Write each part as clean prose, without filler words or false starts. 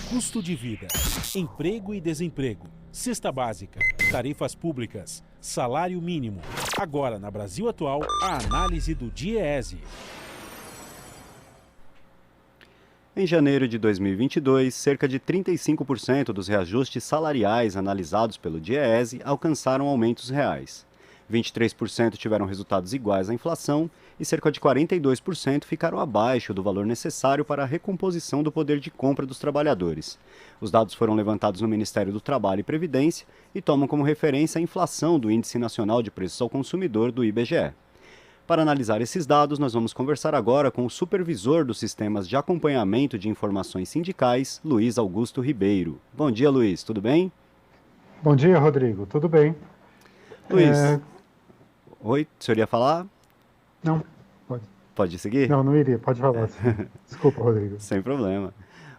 Custo de vida, emprego e desemprego, cesta básica, tarifas públicas, salário mínimo. Agora, na Brasil Atual, a análise do DIEESE. Em janeiro de 2022, cerca de 35% dos reajustes salariais analisados pelo DIEESE alcançaram aumentos reais. 23% tiveram resultados iguais à inflação e cerca de 42% ficaram abaixo do valor necessário para a recomposição do poder de compra dos trabalhadores. Os dados foram levantados no Ministério do Trabalho e Previdência e tomam como referência a inflação do Índice Nacional de Preços ao Consumidor do IBGE. Para analisar esses dados, nós vamos conversar agora com o supervisor dos sistemas de acompanhamento de informações sindicais, Luiz Augusto Ribeiro. Bom dia, Luiz, tudo bem? Bom dia, Rodrigo, tudo bem? Luiz, oi, o senhor ia falar? Não, pode. Pode seguir? Não iria, pode falar. Desculpa, Rodrigo. Sem problema.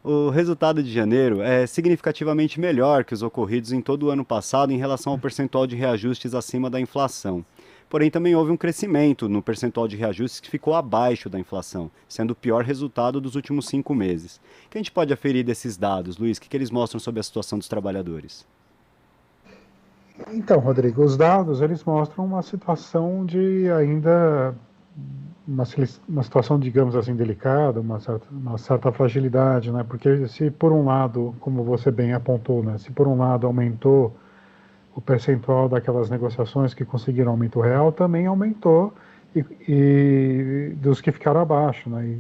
O resultado de janeiro é significativamente melhor que os ocorridos em todo o ano passado em relação ao percentual de reajustes acima da inflação. Porém, também houve um crescimento no percentual de reajustes que ficou abaixo da inflação, sendo o pior resultado dos últimos 5 meses. O que a gente pode aferir desses dados, Luiz? O que eles mostram sobre a situação dos trabalhadores? Então, Rodrigo, os dados, eles mostram uma situação de ainda, uma situação, digamos assim, delicada, uma certa fragilidade, né? Porque se por um lado, como você bem apontou, né? Se por um lado aumentou o percentual daquelas negociações que conseguiram aumento real, também aumentou e dos que ficaram abaixo, né?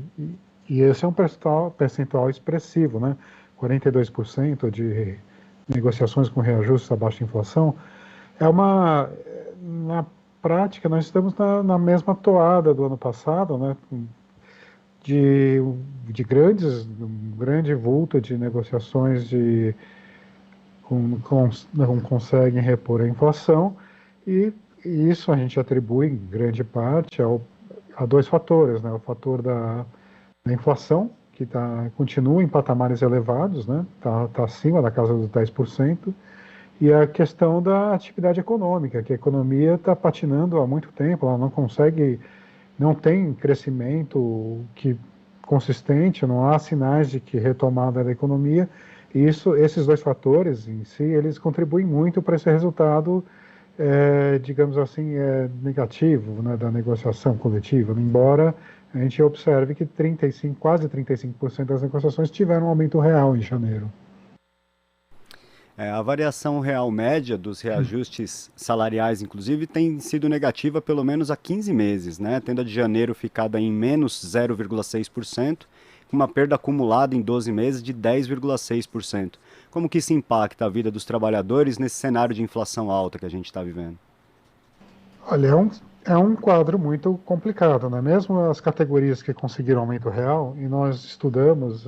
E esse é um percentual expressivo, né? 42% de negociações com reajustes abaixo da inflação. Na prática, nós estamos na mesma toada do ano passado, né? De um grande vulto de negociações não conseguem repor a inflação, e isso a gente atribui em grande parte a dois fatores, né? O fator da inflação, que continua em patamares elevados, né? Tá acima da casa dos 10%, e a questão da atividade econômica, que a economia está patinando há muito tempo, ela não tem crescimento consistente, não há sinais de que retomada da economia. E esses dois fatores em si, eles contribuem muito para esse resultado, digamos assim, negativo, né, da negociação coletiva, embora a gente observe que quase 35% das negociações tiveram um aumento real em janeiro. A variação real média dos reajustes salariais, inclusive, tem sido negativa pelo menos há 15 meses, né? Tendo a de janeiro ficado em menos 0,6%, com uma perda acumulada em 12 meses de 10,6%. Como que isso impacta a vida dos trabalhadores nesse cenário de inflação alta que a gente está vivendo? Olha, é um quadro muito complicado, né? Mesmo as categorias que conseguiram aumento real, e nós estudamos,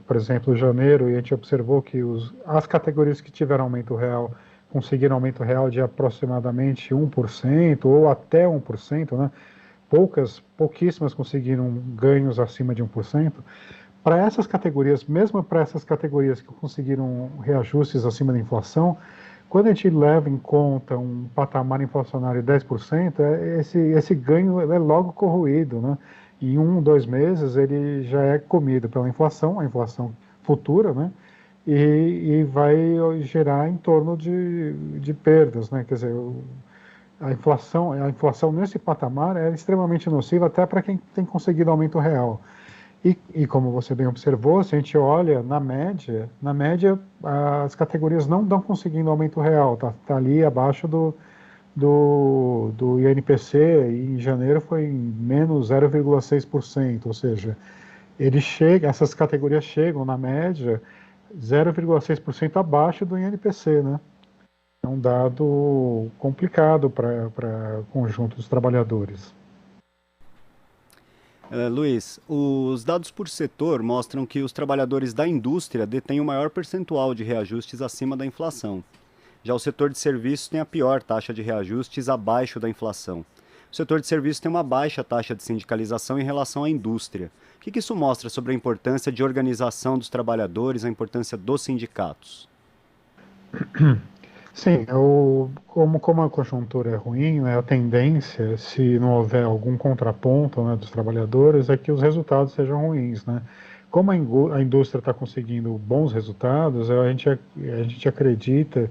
por exemplo, janeiro, e a gente observou que as categorias que tiveram aumento real conseguiram aumento real de aproximadamente 1% ou até 1%, né? Pouquíssimas conseguiram ganhos acima de 1%. Para essas categorias, mesmo para essas categorias que conseguiram reajustes acima da inflação, quando a gente leva em conta um patamar inflacionário de 10%, esse ganho é logo corroído, né? Em 2 meses ele já é comido pela inflação, a inflação futura, né? E vai gerar em torno de perdas, né? Quer dizer, a inflação nesse patamar é extremamente nociva até para quem tem conseguido aumento real. E como você bem observou, se a gente olha na média as categorias não estão conseguindo aumento real, tá ali abaixo do INPC, e em janeiro foi em menos 0,6%, ou seja, essas categorias chegam na média 0,6% abaixo do INPC, né? É um dado complicado para o conjunto dos trabalhadores. Luiz, os dados por setor mostram que os trabalhadores da indústria detêm o maior percentual de reajustes acima da inflação. Já o setor de serviços tem a pior taxa de reajustes abaixo da inflação. O setor de serviços tem uma baixa taxa de sindicalização em relação à indústria. O que isso mostra sobre a importância de organização dos trabalhadores, a importância dos sindicatos? Sim, como a conjuntura é ruim, né, a tendência, se não houver algum contraponto, né, dos trabalhadores, é que os resultados sejam ruins, né? Como a indústria está conseguindo bons resultados, a gente acredita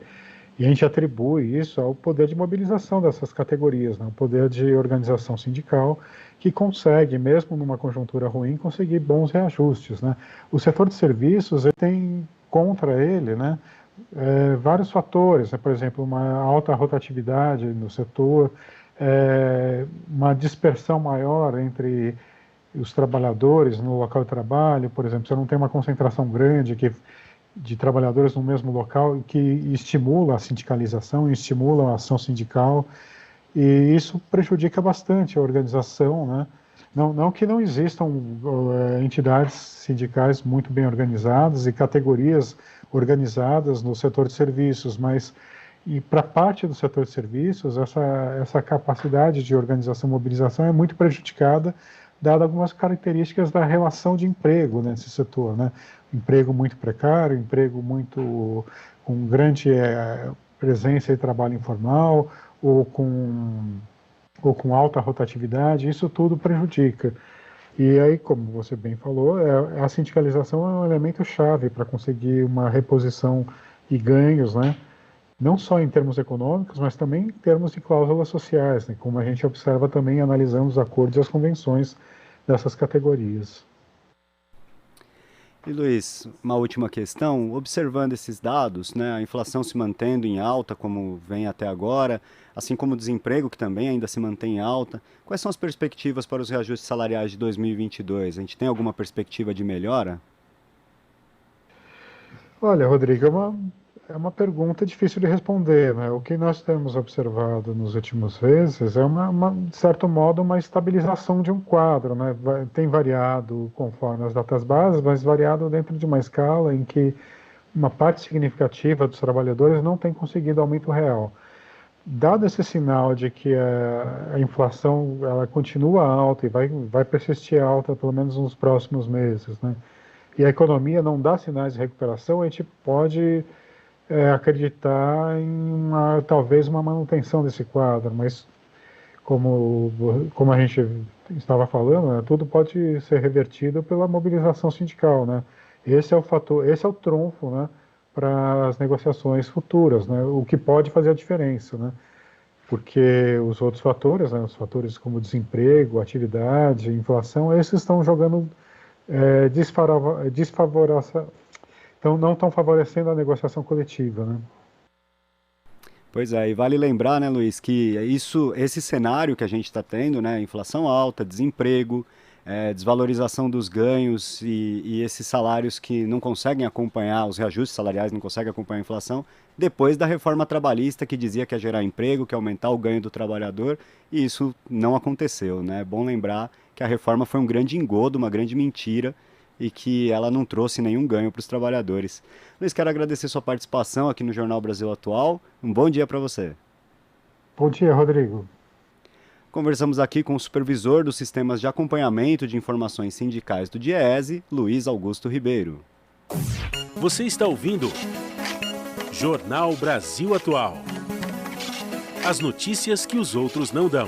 e a gente atribui isso ao poder de mobilização dessas categorias, né? O poder de organização sindical que consegue, mesmo numa conjuntura ruim, conseguir bons reajustes, né? O setor de serviços ele tem contra ele, né, vários fatores, né? Por exemplo, uma alta rotatividade no setor, uma dispersão maior entre os trabalhadores no local de trabalho, por exemplo, você não tem uma concentração grande de trabalhadores no mesmo local que estimula a sindicalização, estimula a ação sindical, e isso prejudica bastante a organização, né? Não que não existam entidades sindicais muito bem organizadas e categorias organizadas no setor de serviços, mas para parte do setor de serviços, essa capacidade de organização e mobilização é muito prejudicada, dado algumas características da relação de emprego nesse setor, né? Emprego muito precário, emprego muito com grande presença de trabalho informal ou com alta rotatividade, isso tudo prejudica. E aí, como você bem falou, a sindicalização é um elemento chave para conseguir uma reposição e ganhos, né? Não só em termos econômicos, mas também em termos de cláusulas sociais, né? Como a gente observa também analisando os acordos e as convenções dessas categorias. E Luiz, uma última questão, observando esses dados, né, a inflação se mantendo em alta, como vem até agora, assim como o desemprego, que também ainda se mantém em alta, quais são as perspectivas para os reajustes salariais de 2022? A gente tem alguma perspectiva de melhora? Olha, Rodrigo, é uma pergunta difícil de responder, né? O que nós temos observado nos últimos meses é de certo modo, uma estabilização de um quadro, né? Tem variado conforme as datas bases, mas variado dentro de uma escala em que uma parte significativa dos trabalhadores não tem conseguido aumento real. Dado esse sinal de que a inflação ela continua alta e vai persistir alta pelo menos nos próximos meses, né? E a economia não dá sinais de recuperação, a gente pode acreditar em talvez uma manutenção desse quadro, mas como a gente estava falando, né, tudo pode ser revertido pela mobilização sindical, né? Esse é o fator, esse é o trunfo, né, para as negociações futuras, né? O que pode fazer a diferença, né? Porque os outros fatores, né, os fatores como desemprego, atividade, inflação, esses estão jogando então não estão favorecendo a negociação coletiva, né? Pois é, e vale lembrar, né, Luiz, que esse cenário que a gente está tendo, né, inflação alta, desemprego, desvalorização dos ganhos e esses salários que não conseguem acompanhar, os reajustes salariais não conseguem acompanhar a inflação, depois da reforma trabalhista que dizia que ia gerar emprego, que ia aumentar o ganho do trabalhador, e isso não aconteceu, né? É bom lembrar que a reforma foi um grande engodo, uma grande mentira, e que ela não trouxe nenhum ganho para os trabalhadores. Luiz, quero agradecer sua participação aqui no Jornal Brasil Atual. Um bom dia para você. Bom dia, Rodrigo. Conversamos aqui com o supervisor dos sistemas de acompanhamento de informações sindicais do DIEESE, Luiz Augusto Ribeiro. Você está ouvindo Jornal Brasil Atual. As notícias que os outros não dão.